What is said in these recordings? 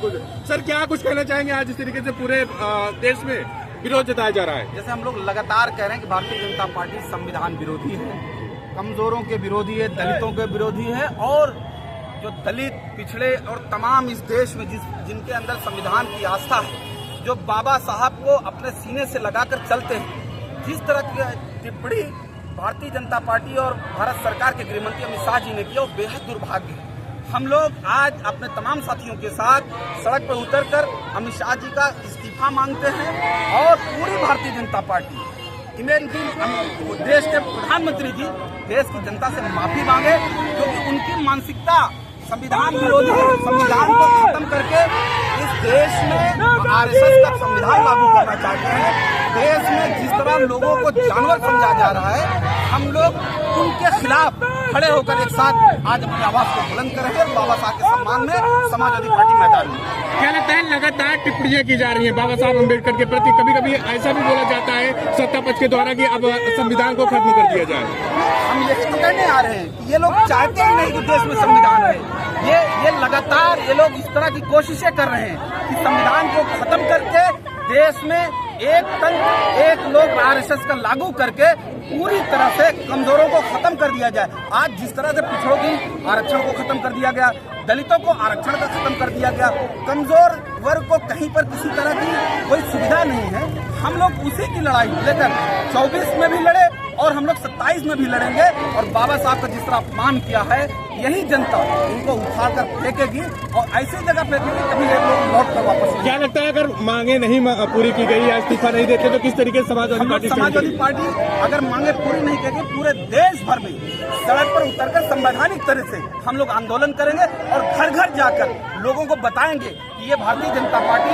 बिल्कुल सर, क्या कुछ कहना चाहेंगे आज इस तरीके से पूरे देश में विरोध जताया जा रहा है? जैसे हम लोग लगातार कह रहे हैं कि भारतीय जनता पार्टी संविधान विरोधी है, कमजोरों के विरोधी है, दलितों के विरोधी है, और जो दलित पिछड़े और तमाम इस देश में जिनके अंदर संविधान की आस्था है, जो बाबा साहब को अपने सीने से लगाकर चलते हैं, जिस तरह की टिप्पणी भारतीय जनता पार्टी और भारत सरकार के गृहमंत्री अमित शाह जी ने किया, वो बेहद दुर्भाग्य है। हम लोग आज अपने तमाम साथियों के साथ सड़क पर उतरकर अमित शाह जी का इस्तीफा मांगते हैं और पूरी भारतीय जनता पार्टी देश के प्रधानमंत्री जी देश की जनता से माफी मांगे, क्योंकि उनकी मानसिकता संविधान विरोधी है। संविधान को खत्म करके इस देश में आरएसएस का संविधान लागू करना चाहते हैं। देश में जिस तरह लोगों को जानवर समझा जा रहा है, हम लोग उनके खिलाफ खड़े होकर एक साथ आज अपनी आवाज को बुलंद करेंगे और बाबा साहब के सम्मान में समाजवादी पार्टी मैदान में। क्या लगता है लगातार टिप्पणियां की जा रही है बाबा साहब अम्बेडकर के प्रति? कभी कभी ऐसा भी बोला जाता है सत्ता पक्ष के द्वारा कि अब संविधान को खत्म कर दिया जाए। हम यही तो कहने आ रहे हैं कि ये लोग चाहते ही नहीं कि देश में संविधान है। ये लगातार ये लोग इस तरह की कोशिशें कर रहे हैं कि संविधान को खत्म करके देश में एक तंत्र, एक लोग आरएसएस का लागू करके पूरी तरह से कमजोरों को खत्म कर दिया जाए। आज जिस तरह से पिछड़ों की आरक्षण को खत्म कर दिया गया, दलितों को आरक्षण का खत्म कर दिया गया, कमजोर वर्ग को कहीं पर किसी तरह की कोई सुविधा नहीं है। हम लोग उसी की लड़ाई लेकर 24 में भी लड़े और हम लोग 27 में भी लड़ेंगे, और बाबा साहब का जिस तरह अपमान किया है, यही जनता उनको उठाकर फेंकेगी और ऐसी जगह फेंकेगी कभी ये लोग लौट कर वापस। क्या लगता है अगर मांगे नहीं पूरी की गई या इस्तीफा नहीं देते तो किस तरीके से समाजवादी पार्टी अगर मांगे पूरी नहीं करेगी, पूरे देश भर में सड़क पर उतरकर संवैधानिक तरह से हम लोग आंदोलन करेंगे और घर घर जाकर लोगों को बताएंगे कि ये भारतीय जनता पार्टी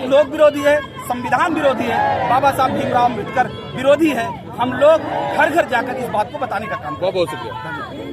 लोग विरोधी है, संविधान विरोधी है, बाबा साहब भीमराव अम्बेडकर विरोधी है। हम लोग घर घर जाकर इस बात को बताने का काम। बहुत शुक्रिया।